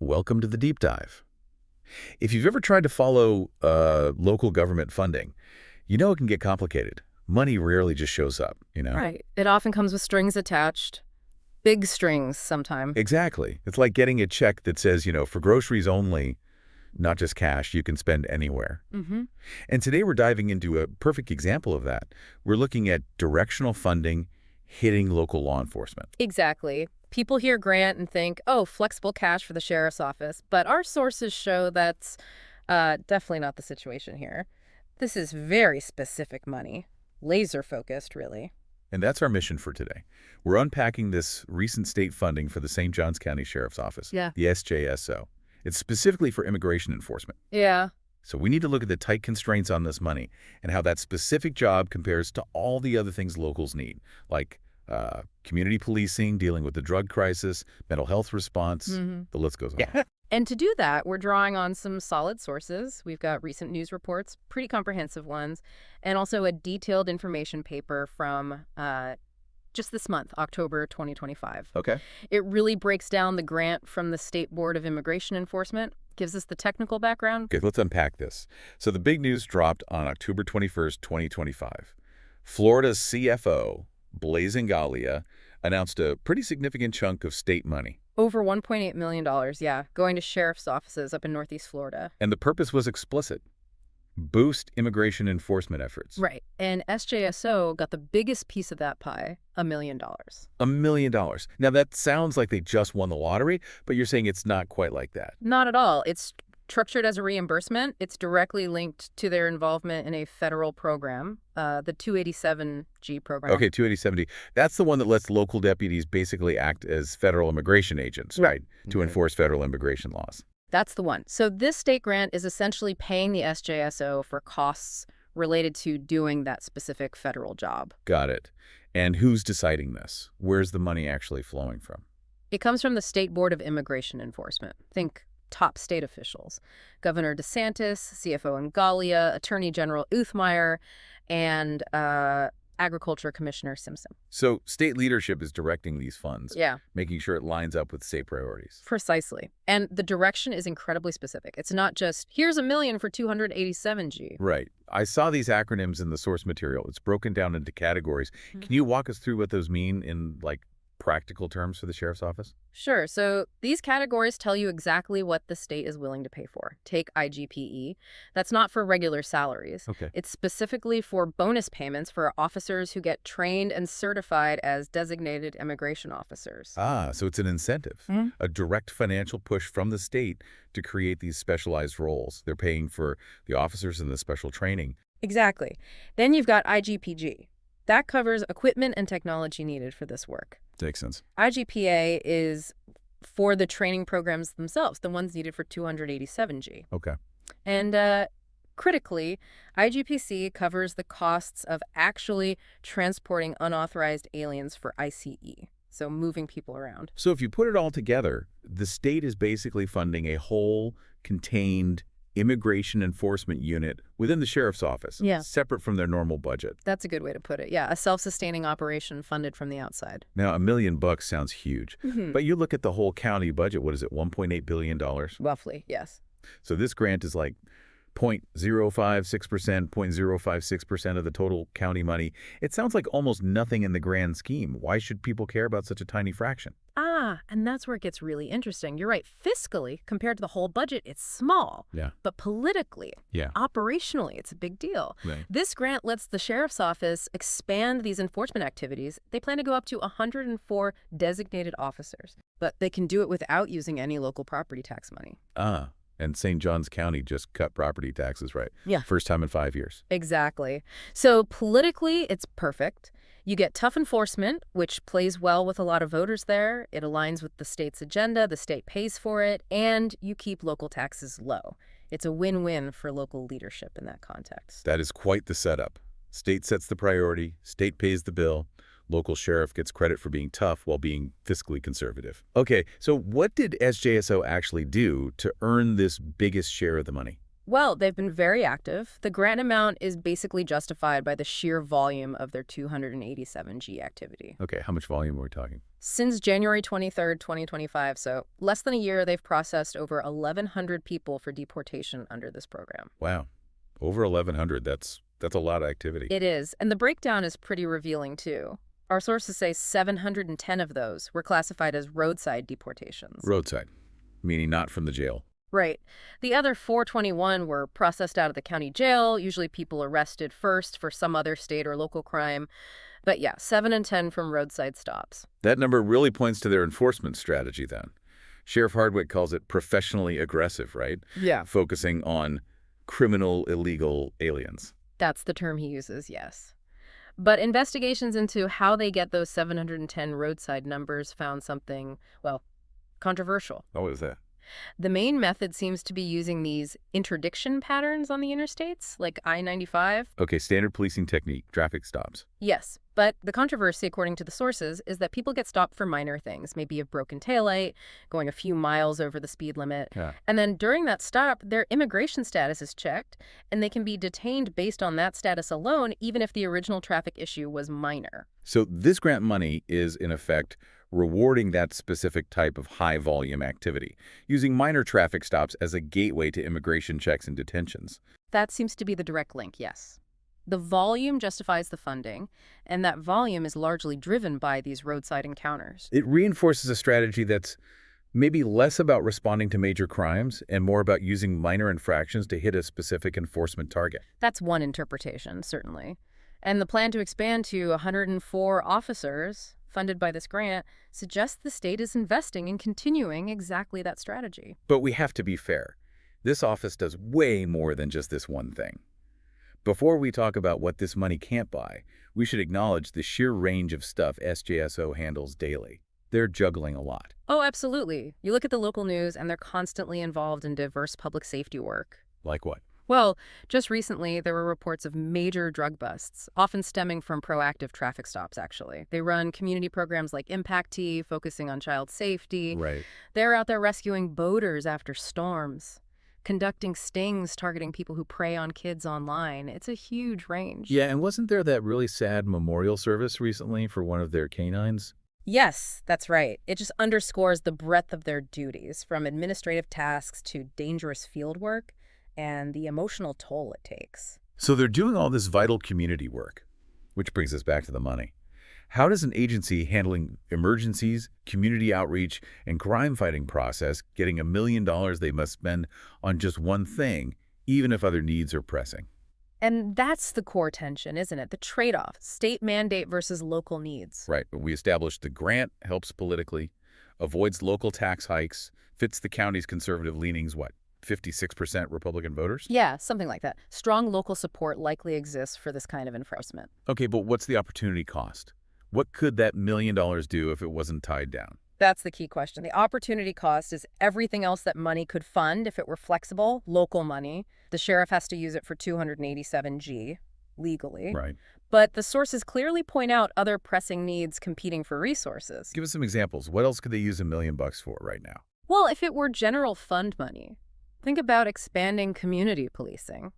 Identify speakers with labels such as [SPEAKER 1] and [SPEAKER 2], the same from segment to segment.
[SPEAKER 1] Welcome to the deep dive. If you've ever tried to follow local government funding, you know it can get complicated. Money rarely just shows up.
[SPEAKER 2] Right. It often comes with strings attached, big strings sometimes.
[SPEAKER 1] Exactly. It's like getting a check that says, for groceries only, not just cash, you can spend anywhere.
[SPEAKER 2] Mm-hmm.
[SPEAKER 1] And today we're diving into a perfect example of that. We're looking at directional funding hitting local law enforcement.
[SPEAKER 2] Exactly. People hear grant and think, oh, flexible cash for the sheriff's office. But our sources show that's definitely not the situation here. This is very specific money, laser-focused, really.
[SPEAKER 1] And that's our mission for today. We're unpacking this recent state funding for the St. Johns County Sheriff's Office,
[SPEAKER 2] Yeah.
[SPEAKER 1] the SJSO. It's specifically for immigration enforcement.
[SPEAKER 2] Yeah.
[SPEAKER 1] So we need to look at the tight constraints on this money and how that specific job compares to all the other things locals need, like community policing, dealing with the drug crisis, mental health response. The list goes on.
[SPEAKER 2] Yeah. And to do that, we're drawing on some solid sources. We've got recent news reports, pretty comprehensive ones, and also a detailed information paper from just this month, October 2025.
[SPEAKER 1] Okay.
[SPEAKER 2] It really breaks down the grant from the State Board of Immigration Enforcement, gives us the technical background.
[SPEAKER 1] Okay, let's unpack this. So the big news dropped on October 21st, 2025. Florida CFO Blaise Ingoglia announced a pretty significant chunk of state money.
[SPEAKER 2] Over $1.8 million, yeah, going to sheriff's offices up in Northeast Florida.
[SPEAKER 1] And the purpose was explicit. Boost immigration enforcement efforts.
[SPEAKER 2] Right. And SJSO got the biggest piece of that pie, $1 million.
[SPEAKER 1] $1 million. Now, that sounds like they just won the lottery, but you're saying it's not quite like that.
[SPEAKER 2] Not at all. It's structured as a reimbursement. It's directly linked to their involvement in a federal program, the 287G program.
[SPEAKER 1] Okay, 287G. That's the one that lets local deputies basically act as federal immigration agents, right? To enforce federal immigration laws.
[SPEAKER 2] That's the one. So this state grant is essentially paying the SJSO for costs related to doing that specific federal job.
[SPEAKER 1] Got it. And who's deciding this? Where's the money actually flowing from?
[SPEAKER 2] It comes from the State Board of Immigration Enforcement. Think top state officials. Governor DeSantis, CFO Ingoglia, Attorney General Uthmeier, and Agriculture Commissioner Simpson.
[SPEAKER 1] So state leadership is directing these funds,
[SPEAKER 2] Yeah.
[SPEAKER 1] making sure it lines up with state priorities.
[SPEAKER 2] Precisely. And the direction is incredibly specific. It's not just, here's $1 million for 287G.
[SPEAKER 1] Right. I saw these acronyms in the source material. It's broken down into categories. Can you walk us through what those mean in, practical terms for the sheriff's office?
[SPEAKER 2] Sure. So these categories tell you exactly what the state is willing to pay for. Take IGPE. That's not for regular salaries.
[SPEAKER 1] Okay.
[SPEAKER 2] It's specifically for bonus payments for officers who get trained and certified as designated immigration officers.
[SPEAKER 1] Ah, so it's an incentive, a direct financial push from the state to create these specialized roles. They're paying for the officers and the special training.
[SPEAKER 2] Exactly. Then you've got IGPG. That covers equipment and technology needed for this work.
[SPEAKER 1] Makes sense.
[SPEAKER 2] IGPA is for the training programs themselves, the ones needed for 287G.
[SPEAKER 1] Okay.
[SPEAKER 2] And critically, IGPC covers the costs of actually transporting unauthorized aliens for ICE, so moving people around.
[SPEAKER 1] So if you put it all together, the state is basically funding a whole contained immigration enforcement unit within the sheriff's office, separate from their normal budget.
[SPEAKER 2] That's a good way to put it. Yeah, a self-sustaining operation funded from the outside.
[SPEAKER 1] Now, $1 million sounds huge, but you look at the whole county budget, what is it, $1.8 billion?
[SPEAKER 2] Roughly, yes.
[SPEAKER 1] So this grant is like 0.056%, 0.056% of the total county money. It sounds like almost nothing in the grand scheme. Why should people care about such a tiny fraction?
[SPEAKER 2] And that's where it gets really interesting. You're right. Fiscally, compared to the whole budget, it's small.
[SPEAKER 1] Yeah.
[SPEAKER 2] But politically, operationally, it's a big deal.
[SPEAKER 1] Right.
[SPEAKER 2] This grant lets the sheriff's office expand these enforcement activities. They plan to go up to 104 designated officers, but they can do it without using any local property tax money.
[SPEAKER 1] And St. Johns County just cut property taxes, right?
[SPEAKER 2] Yeah.
[SPEAKER 1] First time in 5 years.
[SPEAKER 2] Exactly. So politically, it's perfect. You get tough enforcement, which plays well with a lot of voters there. It aligns with the state's agenda, the state pays for it, and you keep local taxes low. It's a win-win for local leadership in that context.
[SPEAKER 1] That is quite the setup. State sets the priority, state pays the bill, local sheriff gets credit for being tough while being fiscally conservative. Okay, so what did SJSO actually do to earn this biggest share of the money?
[SPEAKER 2] Well, they've been very active. The grant amount is basically justified by the sheer volume of their 287G activity.
[SPEAKER 1] Okay, how much volume are we talking?
[SPEAKER 2] Since January 23rd, 2025, so less than a year, they've processed over 1,100 people for deportation under this program.
[SPEAKER 1] Wow. Over 1,100. That's a lot of activity.
[SPEAKER 2] It is, and the breakdown is pretty revealing, too. Our sources say 710 of those were classified as roadside deportations.
[SPEAKER 1] Roadside, meaning not from the jail.
[SPEAKER 2] Right. The other 421 were processed out of the county jail, usually people arrested first for some other state or local crime. But yeah, 7 and 10 from roadside stops.
[SPEAKER 1] That number really points to their enforcement strategy then. Sheriff Hardwick calls it professionally aggressive, right?
[SPEAKER 2] Yeah.
[SPEAKER 1] Focusing on criminal illegal aliens.
[SPEAKER 2] That's the term he uses, yes. But investigations into how they get those 710 roadside numbers found something, well, controversial.
[SPEAKER 1] Oh, is that?
[SPEAKER 2] The main method seems to be using these interdiction patterns on the interstates, like I-95.
[SPEAKER 1] Okay, standard policing technique, traffic stops.
[SPEAKER 2] Yes, but the controversy, according to the sources, is that people get stopped for minor things, maybe a broken taillight, going a few miles over the speed limit.
[SPEAKER 1] Yeah.
[SPEAKER 2] And then during that stop, their immigration status is checked, and they can be detained based on that status alone, even if the original traffic issue was minor.
[SPEAKER 1] So this grant money is, in effect, rewarding that specific type of high-volume activity, using minor traffic stops as a gateway to immigration checks and detentions.
[SPEAKER 2] That seems to be the direct link, yes. The volume justifies the funding, and that volume is largely driven by these roadside encounters.
[SPEAKER 1] It reinforces a strategy that's maybe less about responding to major crimes and more about using minor infractions to hit a specific enforcement target.
[SPEAKER 2] That's one interpretation, certainly. And the plan to expand to 104 officers funded by this grant suggests the state is investing in continuing exactly that strategy.
[SPEAKER 1] But we have to be fair. This office does way more than just this one thing. Before we talk about what this money can't buy, we should acknowledge the sheer range of stuff SJSO handles daily. They're juggling a lot.
[SPEAKER 2] Oh, absolutely. You look at the local news, and they're constantly involved in diverse public safety work.
[SPEAKER 1] Like what?
[SPEAKER 2] Well, just recently, there were reports of major drug busts, often stemming from proactive traffic stops, actually. They run community programs like Impact Tea, focusing on child safety.
[SPEAKER 1] Right.
[SPEAKER 2] They're out there rescuing boaters after storms, conducting stings targeting people who prey on kids online. It's a huge range.
[SPEAKER 1] Yeah, and wasn't there that really sad memorial service recently for one of their canines?
[SPEAKER 2] Yes, that's right. It just underscores the breadth of their duties, from administrative tasks to dangerous field work, and the emotional toll it takes.
[SPEAKER 1] So they're doing all this vital community work, which brings us back to the money. How does an agency handling emergencies, community outreach, and crime-fighting process getting $1 million they must spend on just one thing, even if other needs are pressing?
[SPEAKER 2] And that's the core tension, isn't it? The trade-off, state mandate versus local needs.
[SPEAKER 1] Right. We established the grant helps politically, avoids local tax hikes, fits the county's conservative leanings, 56% Republican voters?
[SPEAKER 2] Yeah, something like that. Strong local support likely exists for this kind of enforcement.
[SPEAKER 1] Okay, but what's the opportunity cost? What could that $1 million do if it wasn't tied down?
[SPEAKER 2] That's the key question. The opportunity cost is everything else that money could fund if it were flexible, local money. The sheriff has to use it for 287G, legally.
[SPEAKER 1] Right.
[SPEAKER 2] But the sources clearly point out other pressing needs competing for resources.
[SPEAKER 1] Give us some examples. What else could they use $1 million for right now?
[SPEAKER 2] Well, if it were general fund money, think about expanding community policing.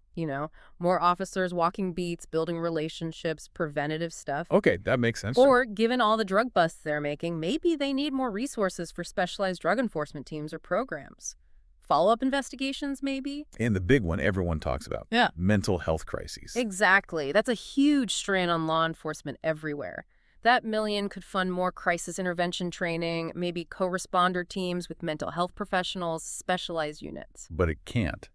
[SPEAKER 2] More officers walking beats, building relationships, preventative stuff.
[SPEAKER 1] Okay, that makes sense.
[SPEAKER 2] Or, given all the drug busts they're making, maybe they need more resources for specialized drug enforcement teams or programs. Follow-up investigations, maybe?
[SPEAKER 1] And the big one everyone talks about.
[SPEAKER 2] Yeah.
[SPEAKER 1] Mental health crises.
[SPEAKER 2] Exactly. That's a huge strain on law enforcement everywhere. That $1 million could fund more crisis intervention training, maybe co-responder teams with mental health professionals, specialized units.
[SPEAKER 1] But it can't,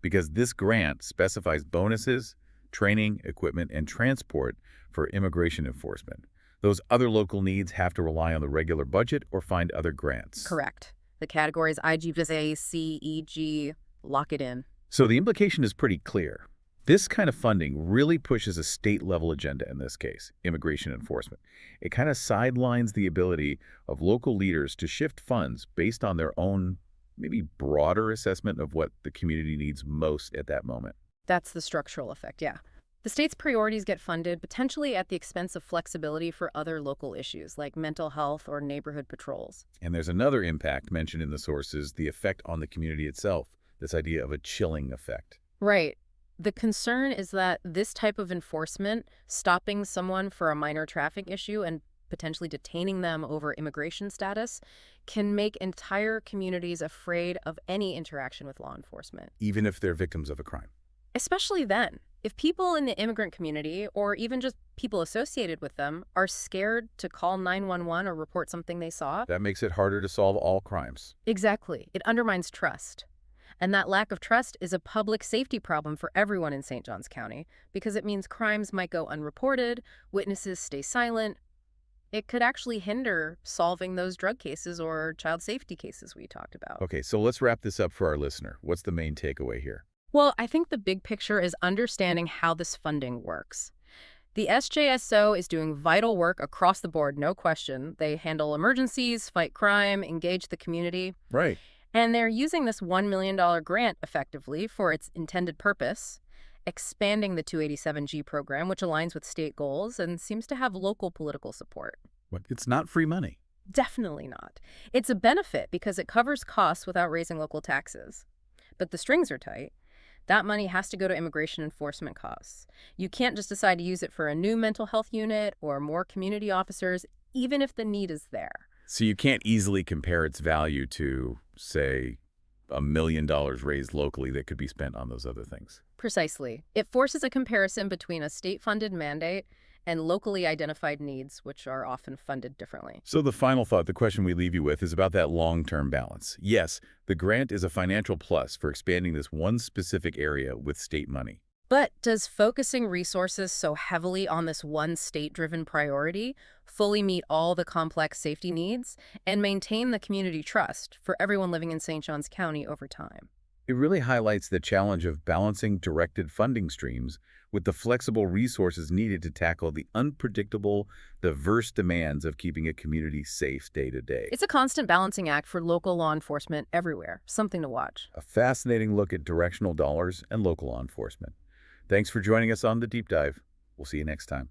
[SPEAKER 1] because this grant specifies bonuses, training, equipment, and transport for immigration enforcement. Those other local needs have to rely on the regular budget or find other grants.
[SPEAKER 2] Correct. The categories IG, C, E, G, lock it in.
[SPEAKER 1] So the implication is pretty clear. This kind of funding really pushes a state-level agenda in this case, immigration enforcement. It kind of sidelines the ability of local leaders to shift funds based on their own, maybe broader assessment of what the community needs most at that moment.
[SPEAKER 2] That's the structural effect, yeah. The state's priorities get funded potentially at the expense of flexibility for other local issues like mental health or neighborhood patrols.
[SPEAKER 1] And there's another impact mentioned in the sources, the effect on the community itself, this idea of a chilling effect.
[SPEAKER 2] Right. The concern is that this type of enforcement, stopping someone for a minor traffic issue and potentially detaining them over immigration status, can make entire communities afraid of any interaction with law enforcement.
[SPEAKER 1] Even if they're victims of a crime.
[SPEAKER 2] Especially then, if people in the immigrant community, or even just people associated with them, are scared to call 911 or report something they saw.
[SPEAKER 1] That makes it harder to solve all crimes.
[SPEAKER 2] Exactly. It undermines trust. And that lack of trust is a public safety problem for everyone in St. Johns County because it means crimes might go unreported, witnesses stay silent. It could actually hinder solving those drug cases or child safety cases we talked about.
[SPEAKER 1] Okay, so let's wrap this up for our listener. What's the main takeaway here?
[SPEAKER 2] Well, I think the big picture is understanding how this funding works. The SJSO is doing vital work across the board, no question. They handle emergencies, fight crime, engage the community.
[SPEAKER 1] Right.
[SPEAKER 2] And they're using this $1 million grant effectively for its intended purpose, expanding the 287G program, which aligns with state goals and seems to have local political support.
[SPEAKER 1] But it's not free money.
[SPEAKER 2] Definitely not. It's a benefit because it covers costs without raising local taxes. But the strings are tight. That money has to go to immigration enforcement costs. You can't just decide to use it for a new mental health unit or more community officers, even if the need is there.
[SPEAKER 1] So you can't easily compare its value to, say, $1 million raised locally that could be spent on those other things.
[SPEAKER 2] Precisely. It forces a comparison between a state-funded mandate and locally identified needs, which are often funded differently.
[SPEAKER 1] So the final thought, the question we leave you with, is about that long-term balance. Yes, the grant is a financial plus for expanding this one specific area with state money.
[SPEAKER 2] But does focusing resources so heavily on this one state-driven priority fully meet all the complex safety needs and maintain the community trust for everyone living in St. Johns County over time?
[SPEAKER 1] It really highlights the challenge of balancing directed funding streams with the flexible resources needed to tackle the unpredictable, diverse demands of keeping a community safe day to day.
[SPEAKER 2] It's a constant balancing act for local law enforcement everywhere. Something to watch.
[SPEAKER 1] A fascinating look at directional dollars and local law enforcement. Thanks for joining us on The Deep Dive. We'll see you next time.